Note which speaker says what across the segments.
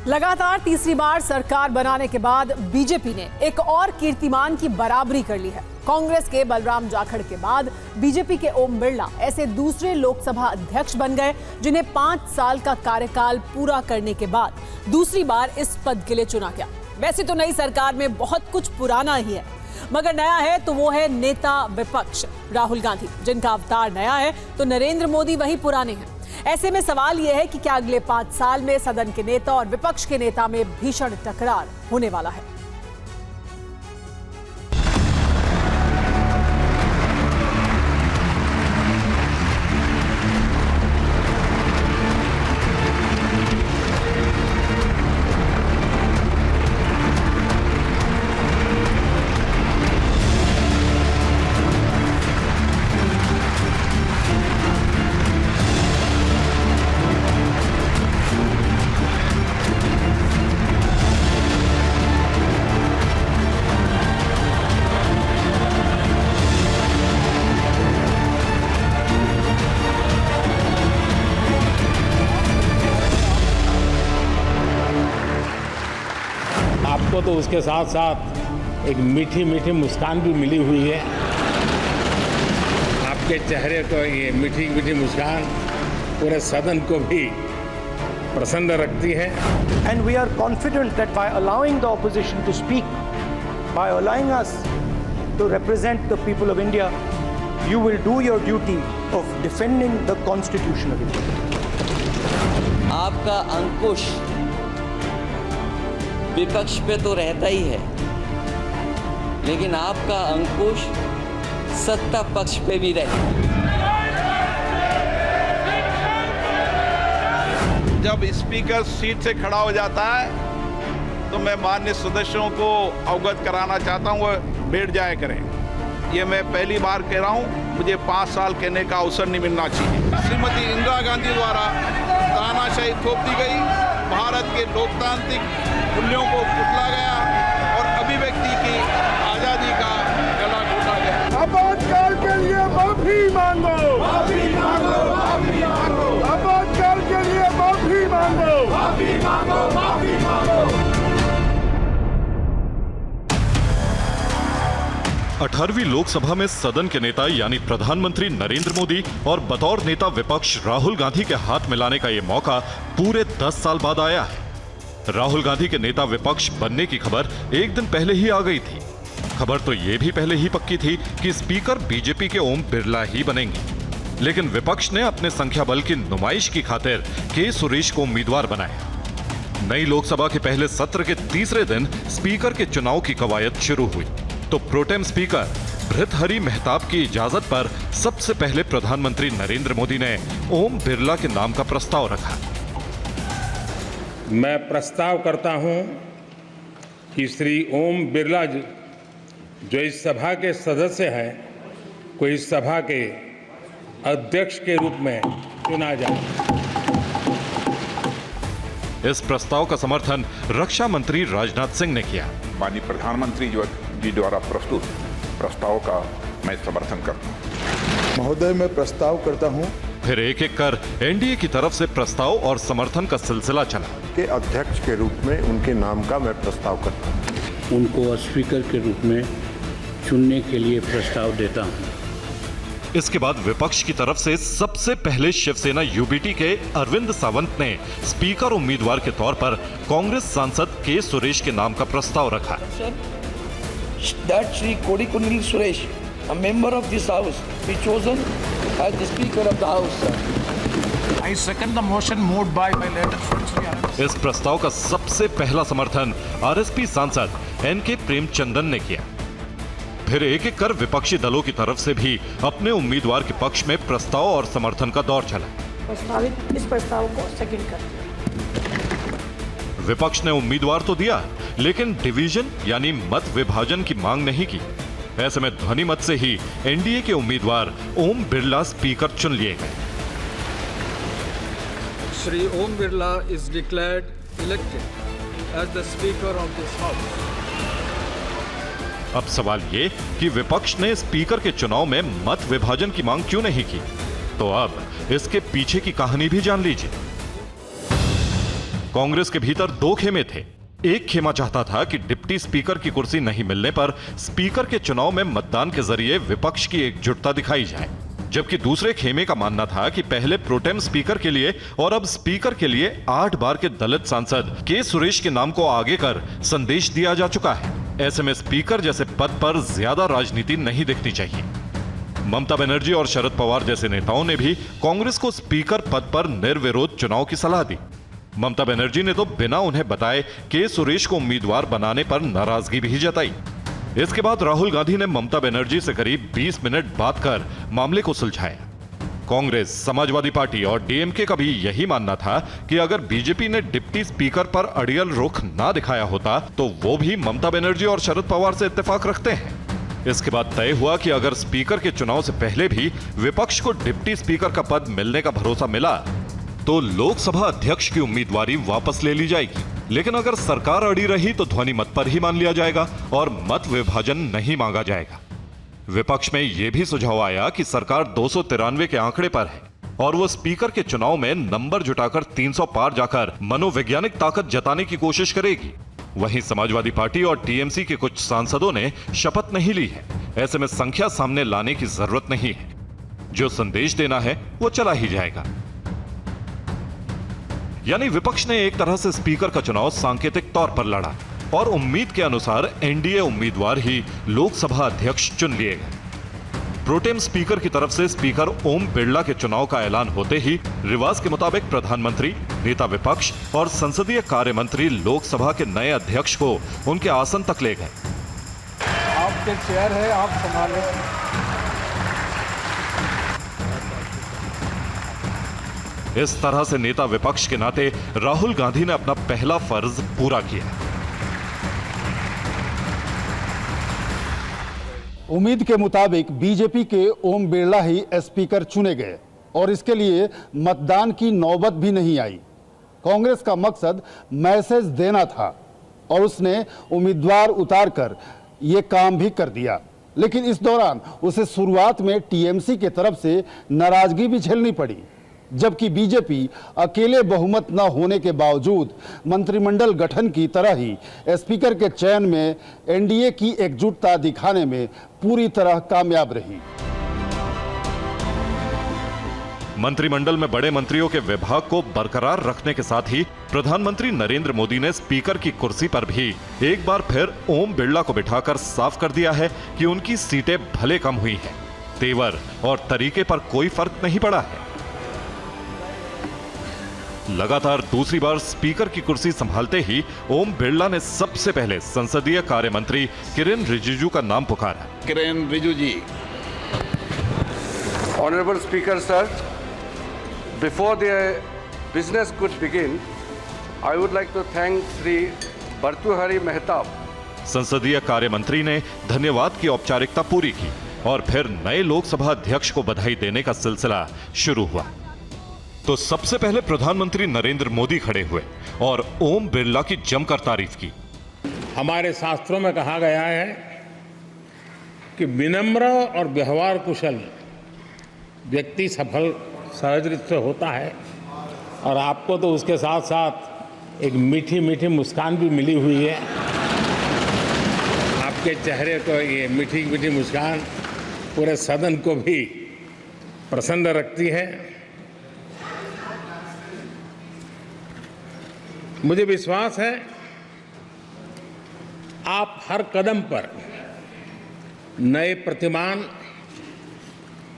Speaker 1: लगातार तीसरी बार सरकार बनाने के बाद बीजेपी ने एक और कीर्तिमान की बराबरी कर ली है। कांग्रेस के बलराम जाखड़ के बाद बीजेपी के ओम बिरला ऐसे दूसरे लोकसभा अध्यक्ष बन गए जिन्हें 5 साल का कार्यकाल पूरा करने के बाद दूसरी बार इस पद के लिए चुना गया। वैसे तो नई सरकार में बहुत कुछ पुराना ही है, मगर नया है तो वो है नेता विपक्ष राहुल गांधी, जिनका अवतार नया है तो नरेंद्र मोदी वही पुराने हैं। ऐसे में सवाल यह है कि क्या अगले 5 साल में सदन के नेता और विपक्ष के नेता में भीषण टकरार होने वाला है।
Speaker 2: आपको तो उसके साथ साथ एक मीठी मीठी मुस्कान भी मिली हुई है। आपके चेहरे को ये मीठी मीठी मुस्कान पूरे सदन को भी प्रसन्न रखती है।
Speaker 3: And we are confident that by allowing the opposition to speak, by allowing us to represent the people of India, you will do your duty of defending the Constitution of India.
Speaker 4: आपका अंकुश विपक्ष पे तो रहता ही है, लेकिन आपका अंकुश सत्ता पक्ष पे भी रहे।
Speaker 5: जब स्पीकर सीट से खड़ा हो जाता है तो मैं माननीय सदस्यों को अवगत कराना चाहता हूँ, वो बैठ जाया करें। ये मैं पहली बार कह रहा हूँ, मुझे 5 साल कहने का अवसर नहीं मिलना चाहिए। श्रीमती इंदिरा गांधी द्वारा तानाशाही थोप दी गई, भारत के लोकतांत्रिक मूल्यों को कुचला गया और अभिव्यक्ति की आजादी का गला घोटा गया।
Speaker 6: आपातकाल के लिए माफी मांगो, माफी मांगो, माफी मांगो। आपातकाल के लिए माफी मांगो, माफी मांगो, माफी मांगो।
Speaker 7: 18वीं लोकसभा में सदन के नेता यानी प्रधानमंत्री नरेंद्र मोदी और बतौर नेता विपक्ष राहुल गांधी के हाथ मिलाने का यह मौका पूरे 10 साल बाद आया है। राहुल गांधी के नेता विपक्ष बनने की खबर एक दिन पहले ही आ गई थी। खबर तो यह भी पहले ही पक्की थी कि स्पीकर बीजेपी के ओम बिरला ही बनेंगे, लेकिन विपक्ष ने अपने संख्या बल की नुमाइश की खातिर के सुरेश को उम्मीदवार बनाया। नई लोकसभा के पहले सत्र के तीसरे दिन स्पीकर के चुनाव की कवायद शुरू हुई तो प्रोटेम स्पीकर भृतहरि मेहताब की इजाजत पर सबसे पहले प्रधानमंत्री नरेंद्र मोदी ने ओम बिरला के नाम का प्रस्ताव रखा।
Speaker 2: मैं प्रस्ताव करता हूं कि श्री ओम बिरला जो इस सभा के सदस्य हैं को इस सभा के अध्यक्ष के रूप में चुना जाए।
Speaker 7: इस प्रस्ताव का समर्थन रक्षा मंत्री राजनाथ सिंह ने किया।
Speaker 8: माननीय प्रधानमंत्री जी द्वारा प्रस्तुत प्रस्ताव का मैं समर्थन करता हूं।
Speaker 6: महोदय, मैं प्रस्ताव करता हूं
Speaker 7: फिर एक एक कर एनडीए की तरफ से प्रस्ताव और समर्थन का सिलसिला चला।
Speaker 8: के अध्यक्ष के रूप में उनके नाम का मैं प्रस्ताव करता हूं।
Speaker 9: उनको स्पीकर के रूप में चुनने के लिए प्रस्ताव देता हूं।
Speaker 7: इसके बाद विपक्ष की तरफ से सबसे पहले शिवसेना यूबीटी के अरविंद सावंत ने स्पीकर उम्मीदवार के तौर पर कांग्रेस सांसद के सुरेश के नाम का प्रस्ताव रखा।
Speaker 10: That Shri Kodikundil Suresh, a member of this house, be chosen as the Speaker of the House.
Speaker 6: I second the motion moved by my letter friends.
Speaker 7: इस प्रस्ताव का सबसे पहला समर्थन आरएसपी सांसद एनके प्रेमचंदन ने किया। फिर एक एक कर विपक्षी दलों की तरफ से भी अपने उम्मीदवार के पक्ष में प्रस्ताव और समर्थन का दौर चला।
Speaker 1: इस प्रस्ताव को सेकंड कर।
Speaker 7: विपक्ष ने उम्मीदवार तो दिया, लेकिन डिवीजन यानी मत विभाजन की मांग नहीं की। ऐसे में ध्वनि मत से ही एनडीए के उम्मीदवार ओम बिरला स्पीकर चुन लिए गए।
Speaker 11: Shri Om Birla is declared elected as the speaker of this house.
Speaker 7: अब सवाल ये कि विपक्ष ने स्पीकर के चुनाव में मत विभाजन की मांग क्यों नहीं की, तो अब इसके पीछे की कहानी भी जान लीजिए। कांग्रेस के भीतर दो खेमे थे। एक खेमा चाहता था कि डिप्टी स्पीकर की कुर्सी नहीं मिलने पर स्पीकर के चुनाव में मतदान के जरिए विपक्ष की एकजुटता दिखाई जाए, जबकि दूसरे खेमे का मानना था कि पहले प्रोटेम स्पीकर के लिए और अब स्पीकर के लिए 8 बार के दलित सांसद के सुरेश के नाम को आगे कर संदेश दिया जा चुका है। ऐसे में स्पीकर जैसे पद पर ज्यादा राजनीति नहीं दिखनी चाहिए। ममता बनर्जी और शरद पवार जैसे नेताओं ने भी कांग्रेस को स्पीकर पद पर निर्विरोध चुनाव की सलाह दी। ममता बनर्जी ने तो बिना उन्हें बताए के सुरेश को उम्मीदवार बनाने पर नाराजगी भी जताई। इसके बाद राहुल गांधी ने ममता बनर्जी से करीब 20 मिनट बात कर मामले को सुलझाया। कांग्रेस, समाजवादी पार्टी और डीएमके का भी यही मानना था कि अगर बीजेपी ने डिप्टी स्पीकर पर अड़ियल रुख ना दिखाया होता तो वो भी ममता बनर्जी और शरद पवार से इत्तेफाक रखते हैं। इसके बाद तय हुआ कि अगर स्पीकर के चुनाव से पहले भी विपक्ष को डिप्टी स्पीकर का पद मिलने का भरोसा मिला तो लोकसभा अध्यक्ष की उम्मीदवारी वापस ले ली जाएगी, लेकिन अगर सरकार अड़ी रही तो ध्वनि मत पर ही मान लिया जाएगा और मत विभाजन नहीं मांगा जाएगा। विपक्ष में यह भी सुझाव आया कि सरकार 293 के आंकड़े पर है और वो स्पीकर के चुनाव में नंबर जुटाकर 300 पार जाकर मनोवैज्ञानिक ताकत जताने की कोशिश करेगी। वहीं समाजवादी पार्टी और टीएमसी के कुछ सांसदों ने शपथ नहीं ली है। ऐसे में संख्या सामने लाने की जरूरत नहीं है, जो संदेश देना है वो चला ही जाएगा। यानी विपक्ष ने एक तरह से स्पीकर का चुनाव सांकेतिक तौर पर लड़ा और उम्मीद के अनुसार एनडीए उम्मीदवार ही लोकसभा अध्यक्ष चुन लिए गए। प्रोटेम स्पीकर की तरफ से स्पीकर ओम बिरला के चुनाव का ऐलान होते ही रिवाज के मुताबिक प्रधानमंत्री, नेता विपक्ष और संसदीय कार्य मंत्री लोकसभा के नए अध्यक्ष को उनके आसन तक ले गए।
Speaker 11: आपके चेयर है, आप संभालें।
Speaker 7: इस तरह से नेता विपक्ष के नाते राहुल गांधी ने अपना पहला फर्ज पूरा किया।
Speaker 6: उम्मीद के मुताबिक बीजेपी के ओम बिरला ही स्पीकर चुने गए और इसके लिए मतदान की नौबत भी नहीं आई। कांग्रेस का मकसद मैसेज देना था और उसने उम्मीदवार उतारकर ये काम भी कर दिया, लेकिन इस दौरान उसे शुरुआत में टीएमसी के तरफ से नाराजगी भी झेलनी पड़ी, जबकि बीजेपी अकेले बहुमत न होने के बावजूद मंत्रिमंडल गठन की तरह ही स्पीकर के चयन में एनडीए की एकजुटता दिखाने में पूरी तरह कामयाब रही।
Speaker 7: मंत्रिमंडल में बड़े मंत्रियों के विभाग को बरकरार रखने के साथ ही प्रधानमंत्री नरेंद्र मोदी ने स्पीकर की कुर्सी पर भी एक बार फिर ओम बिरला को बिठाकर साफ कर दिया है कि उनकी सीटें भले कम हुई हैं, तेवर और तरीके पर कोई फर्क नहीं पड़ा है। लगातार दूसरी बार स्पीकर की कुर्सी संभालते ही ओम बिरला ने सबसे पहले संसदीय कार्य मंत्री किरेन रिजिजू का नाम पुकारा।
Speaker 5: किरेन रिजिजू जी।
Speaker 10: Honorable Speaker, sir, before the business could begin, I would like to thank Sri Bhartuhari Mehtab.
Speaker 7: संसदीय कार्य मंत्री ने धन्यवाद की औपचारिकता पूरी की और फिर नए लोकसभा अध्यक्ष को बधाई देने का सिलसिला शुरू हुआ। तो सबसे पहले प्रधानमंत्री नरेंद्र मोदी खड़े हुए और ओम बिरला की जमकर तारीफ की।
Speaker 2: हमारे शास्त्रों में कहा गया है कि विनम्र और व्यवहार कुशल व्यक्ति सफल सहज रूप से होता है, और आपको तो उसके साथ साथ एक मीठी मीठी मुस्कान भी मिली हुई है। आपके चेहरे को ये मीठी मीठी मुस्कान पूरे सदन को भी प्रसन्न रखती है। मुझे विश्वास है आप हर कदम पर नए प्रतिमान,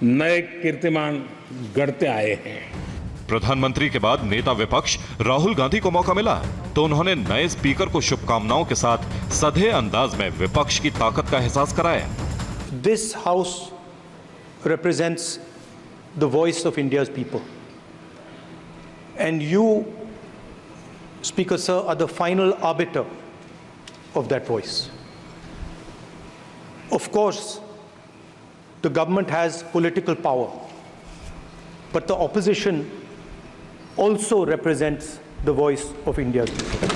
Speaker 2: नए कीर्तिमान गढ़ते आए हैं।
Speaker 7: प्रधानमंत्री के बाद नेता विपक्ष राहुल गांधी को मौका मिला तो उन्होंने नए स्पीकर को शुभकामनाओं के साथ सधे अंदाज में विपक्ष की ताकत का एहसास कराया।
Speaker 3: This house represents the voice of India's people, and you, Speaker Sir, are the final arbiter of that voice. Of course, the government has political power, but the opposition also represents the voice of India's people.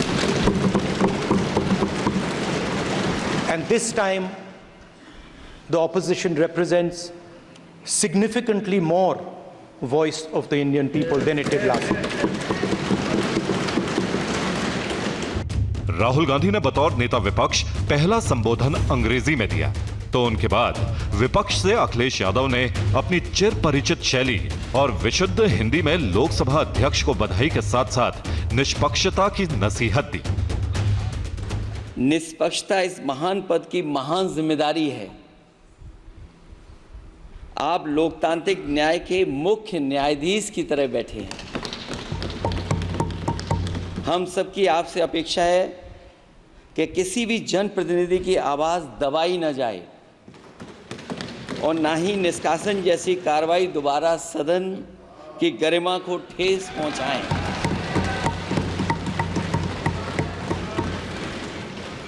Speaker 3: And this time, the opposition represents significantly more voice of the Indian people than it did last time.
Speaker 7: Rahul Gandhi ने बतौर नेता विपक्ष पहला संबोधन अंग्रेजी में दिया, तो उनके बाद विपक्ष से अखिलेश यादव ने अपनी चिर परिचित शैली और विशुद्ध हिंदी में लोकसभा अध्यक्ष को बधाई के साथ साथ निष्पक्षता की नसीहत दी।
Speaker 4: निष्पक्षता इस महान पद की महान जिम्मेदारी है। आप लोकतांत्रिक न्याय के मुख्य न्यायाधीश की तरह बैठे हैं। हम सबकी आपसे अपेक्षा है कि किसी भी जनप्रतिनिधि की आवाज दबाई न जाए और ना ही निष्कासन जैसी कार्रवाई दोबारा सदन की गरिमा को ठेस पहुंचाएं।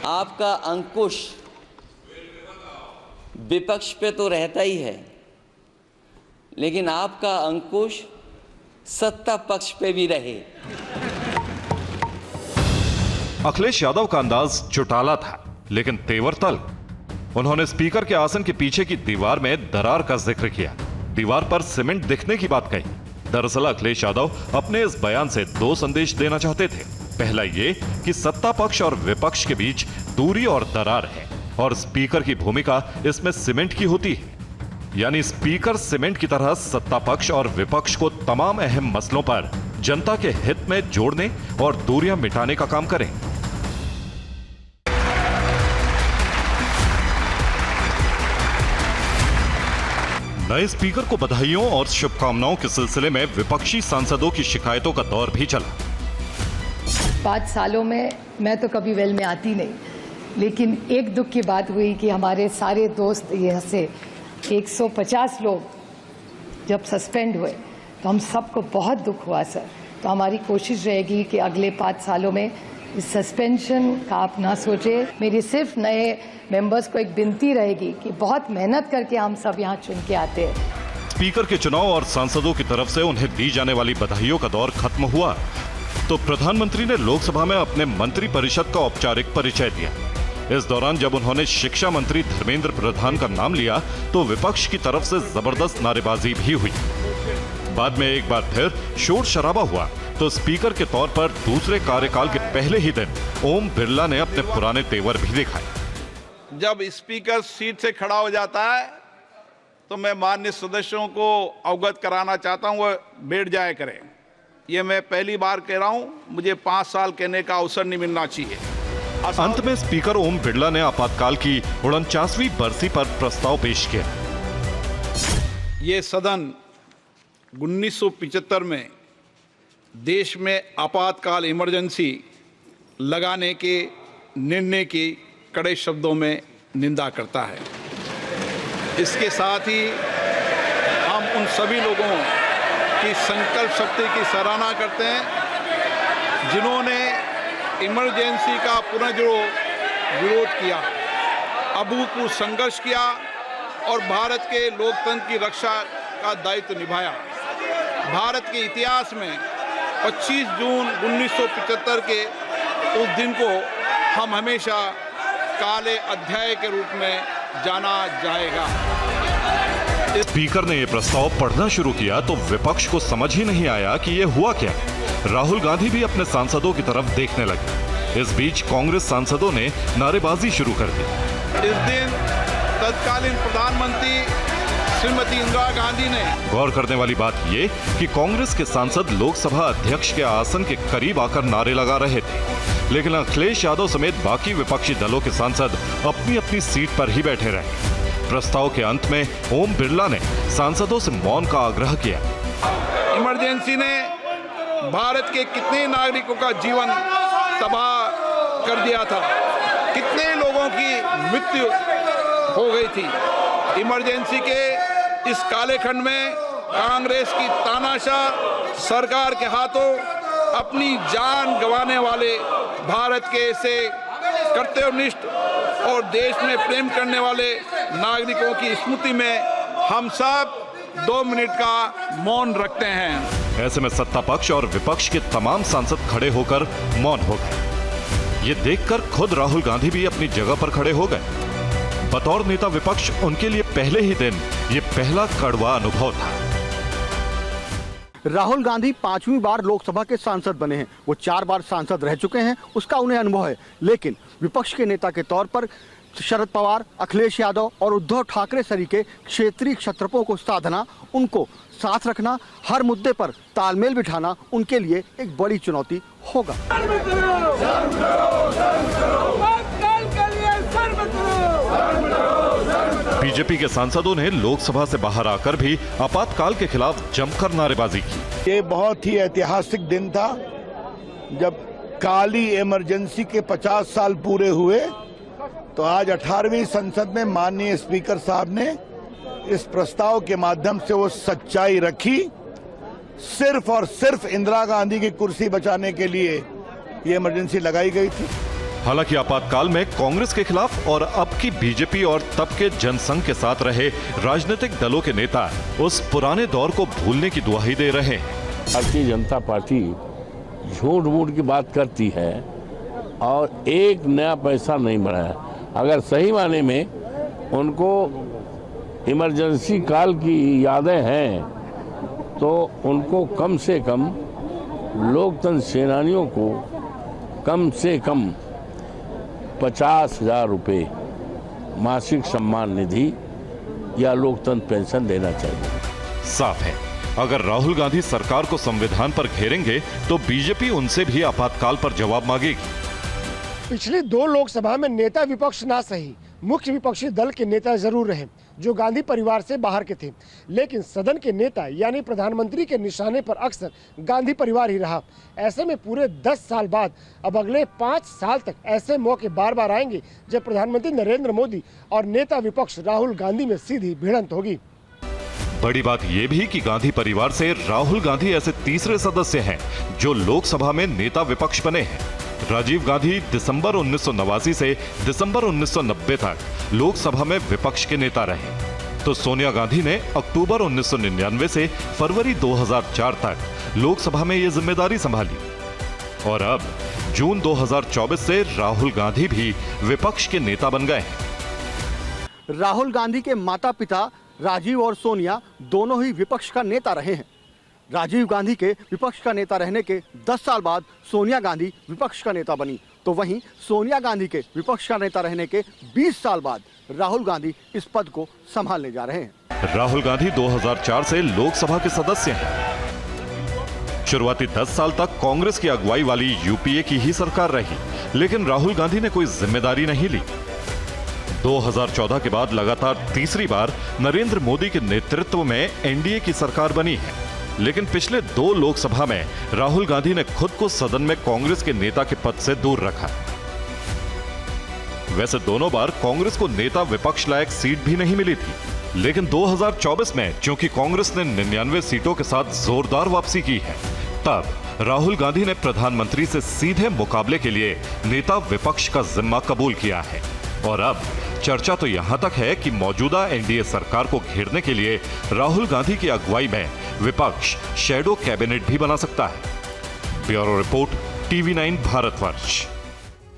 Speaker 4: आपका अंकुश विपक्ष पे तो रहता ही है, लेकिन आपका अंकुश सत्ता पक्ष पे भी रहे।
Speaker 7: अखिलेश यादव का अंदाज चुटाला था, लेकिन तेवर तल्ख। उन्होंने स्पीकर के आसन के पीछे की दीवार में दरार का जिक्र किया, दीवार पर सीमेंट दिखने की बात कही। दरअसल अखिलेश यादव अपने इस बयान से दो संदेश देना चाहते थे। पहला ये कि सत्ता पक्ष और विपक्ष के बीच दूरी और दरार है और स्पीकर की भूमिका इसमें सीमेंट की होती है, यानी स्पीकर सीमेंट की तरह सत्ता पक्ष और विपक्ष को तमाम अहम मसलों पर जनता के हित में जोड़ने और दूरियां मिटाने का काम करें। नए स्पीकर को बधाइयों और शुभकामनाओं के सिलसिले में विपक्षी सांसदों की शिकायतों का दौर भी चला।
Speaker 12: 5 सालों में मैं तो कभी वेल में आती नहीं, लेकिन एक दुख की बात हुई कि हमारे सारे दोस्त यहाँ से 150 लोग जब सस्पेंड हुए तो हम सबको बहुत दुख हुआ सर। तो हमारी कोशिश रहेगी कि अगले 5 सालों में इस सस्पेंशन का आप ना सोचे। मेरी सिर्फ नए मेंबर्स को एक विनती रहेगी कि बहुत मेहनत करके हम सब यहाँ चुन के आते हैं।
Speaker 7: स्पीकर के चुनाव और सांसदों की तरफ से उन्हें दी जाने वाली बधाइयों का दौर खत्म हुआ तो प्रधानमंत्री ने लोकसभा में अपने मंत्री परिषद का औपचारिक परिचय दिया। इस दौरान जब उन्होंने शिक्षा मंत्री धर्मेंद्र प्रधान का नाम लिया तो विपक्ष की तरफ से जबरदस्त नारेबाजी भी हुई। बाद में एक बार फिर शोर शराबा हुआ तो स्पीकर के तौर पर दूसरे कार्यकाल के पहले ही दिन ओम बिरला ने अपने पुराने तेवर भी दिखाए।
Speaker 5: जब स्पीकर सीट से खड़ा हो जाता है तो मैं माननीय सदस्यों को अवगत कराना चाहता हूं, वो बैठ जाया करें। ये मैं पहली बार कह रहा हूं, मुझे 5 साल कहने का अवसर नहीं मिलना चाहिए।
Speaker 7: अंत में स्पीकर ओम बिरला ने आपातकाल की 49वीं बरसी पर प्रस्ताव पेश किया।
Speaker 5: ये सदन 1975 में देश में आपातकाल इमरजेंसी लगाने के निर्णय की कड़े शब्दों में निंदा करता है। इसके साथ ही हम उन सभी लोगों की संकल्प शक्ति की सराहना करते हैं जिन्होंने इमरजेंसी का पुनर्विरोध विरोध किया, अभूतपूर्व संघर्ष किया और भारत के लोकतंत्र की रक्षा का दायित्व निभाया। भारत के इतिहास में 25 जून 1975 के उस दिन को हम हमेशा काले अध्याय के रूप में जाना जाएगा।
Speaker 7: स्पीकर ने यह प्रस्ताव पढ़ना शुरू किया तो विपक्ष को समझ ही नहीं आया कि यह हुआ क्या। राहुल गांधी भी अपने सांसदों की तरफ देखने लगे। इस बीच कांग्रेस सांसदों ने नारेबाजी शुरू कर दी।
Speaker 5: इस दिन तत्कालीन प्रधानमंत्री श्रीमती इंदिरा गांधी ने
Speaker 7: गौर करने वाली बात ये कि कांग्रेस के सांसद लोकसभा अध्यक्ष के आसन के करीब आकर नारे लगा रहे थे, लेकिन अखिलेश यादव समेत बाकी विपक्षी दलों के सांसद अपनी अपनी सीट पर ही बैठे रहे। प्रस्ताव के अंत में ओम बिरला ने सांसदों से मौन का आग्रह किया।
Speaker 5: इमरजेंसी ने भारत के कितने नागरिकों का जीवन तबाह कर दिया था, कितने लोगों की मृत्यु हो गई थी। इमरजेंसी के इस काले खंड में कांग्रेस की तानाशाह सरकार के हाथों अपनी जान गंवाने वाले भारत के ऐसे कर्तव्यनिष्ठ और देश में प्रेम करने वाले नागरिकों की स्मृति में हम सब 2 मिनट का मौन रखते हैं।
Speaker 7: ऐसे में सत्ता पक्ष और विपक्ष के तमाम सांसद खड़े होकर मौन हो गए। ये देखकर खुद राहुल गांधी भी अपनी जगह पर खड़े हो गए। बतौर नेता विपक्ष उनके लिए पहले ही दिन ये पहला कड़वा अनुभव था।
Speaker 3: राहुल गांधी 5वीं बार लोकसभा के सांसद बने हैं। वो 4 बार सांसद रह चुके हैं, उसका उन्हें अनुभव है। लेकिन विपक्ष के नेता के तौर पर शरद पवार, अखिलेश यादव और उद्धव ठाकरे सरीके क्षेत्रीय क्षत्रपों को साधना, उनको साथ रखना, हर मुद्दे पर तालमेल बिठाना उनके लिए एक बड़ी चुनौती होगा।
Speaker 7: बीजेपी के सांसदों ने लोकसभा से बाहर आकर भी आपातकाल के खिलाफ जमकर नारेबाजी की।
Speaker 13: ये बहुत ही ऐतिहासिक दिन था जब काली इमरजेंसी के 50 साल पूरे हुए, तो आज 18वीं संसद में माननीय स्पीकर साहब ने इस प्रस्ताव के माध्यम से वो सच्चाई रखी। सिर्फ और सिर्फ इंदिरा गांधी की कुर्सी बचाने के लिए ये इमरजेंसी लगाई गई थी।
Speaker 7: हालांकि आपातकाल में कांग्रेस के खिलाफ और अब की बीजेपी और तब के जनसंघ के साथ रहे राजनीतिक दलों के नेता उस पुराने दौर को भूलने की दुहाई दे रहे हैं।
Speaker 9: भारतीय जनता पार्टी झूठ मूठ की बात करती है और एक नया पैसा नहीं बढ़ाया। अगर सही माने में उनको इमरजेंसी काल की यादें हैं तो उनको कम से कम लोकतंत्र सेनानियों को कम से कम 50,000 रुपये मासिक सम्मान निधि या लोकतंत्र पेंशन देना चाहिए।
Speaker 7: साफ है, अगर राहुल गांधी सरकार को संविधान पर घेरेंगे तो बीजेपी उनसे भी आपातकाल पर जवाब मांगेगी।
Speaker 3: पिछली 2 लोकसभा में नेता विपक्ष ना सही, मुख्य विपक्षी दल के नेता जरूर रहे जो गांधी परिवार से बाहर के थे, लेकिन सदन के नेता यानी प्रधानमंत्री के निशाने पर अक्सर गांधी परिवार ही रहा। ऐसे में पूरे 10 साल बाद अब अगले 5 साल तक ऐसे मौके बार बार आएंगे जब प्रधानमंत्री नरेंद्र मोदी और नेता विपक्ष राहुल गांधी में सीधी भिड़ंत होगी।
Speaker 7: बड़ी बात यह भी कि गांधी परिवार से राहुल गांधी ऐसे तीसरे सदस्य हैं जो लोकसभा में नेता विपक्ष बने हैं। राजीव गांधी दिसंबर 1989 से दिसंबर 1990 तक लोकसभा में विपक्ष के नेता रहे, तो सोनिया गांधी ने अक्टूबर 1999 से फरवरी 2004 तक लोकसभा में ये जिम्मेदारी संभाली और अब जून 2024 से राहुल गांधी भी विपक्ष के नेता बन गए हैं।
Speaker 3: राहुल गांधी के माता पिता राजीव और सोनिया दोनों ही विपक्ष का नेता रहे हैं। राजीव गांधी के विपक्ष का नेता रहने के 10 साल बाद सोनिया गांधी विपक्ष का नेता बनी, तो वहीं सोनिया गांधी के विपक्ष का नेता रहने के 20 साल बाद राहुल गांधी इस पद को संभालने जा रहे हैं।
Speaker 7: राहुल गांधी 2004 से लोकसभा के सदस्य हैं। शुरुआती 10 साल तक कांग्रेस की अगुवाई वाली यूपीए की ही सरकार रही, लेकिन राहुल गांधी ने कोई जिम्मेदारी नहीं ली। 2014 के बाद लगातार तीसरी बार नरेंद्र मोदी के नेतृत्व में एनडीए की सरकार बनी है, लेकिन पिछले 2 लोकसभा में राहुल गांधी ने खुद को सदन में कांग्रेस के नेता के पद से दूर रखा। वैसे दोनों बार कांग्रेस को नेता विपक्ष लायक सीट भी नहीं मिली थी, लेकिन 2024 में क्योंकि कांग्रेस ने 99 सीटों के साथ जोरदार वापसी की है, तब राहुल गांधी ने प्रधानमंत्री से सीधे मुकाबले के लिए नेता विपक्ष का जिम्मा कबूल किया है। और अब चर्चा तो यहां तक है कि मौजूदा एनडीए सरकार को घेरने के लिए राहुल गांधी की अगुवाई में विपक्ष शैडो कैबिनेट भी बना सकता है। Bureau report, TV9 Bharatvarsh.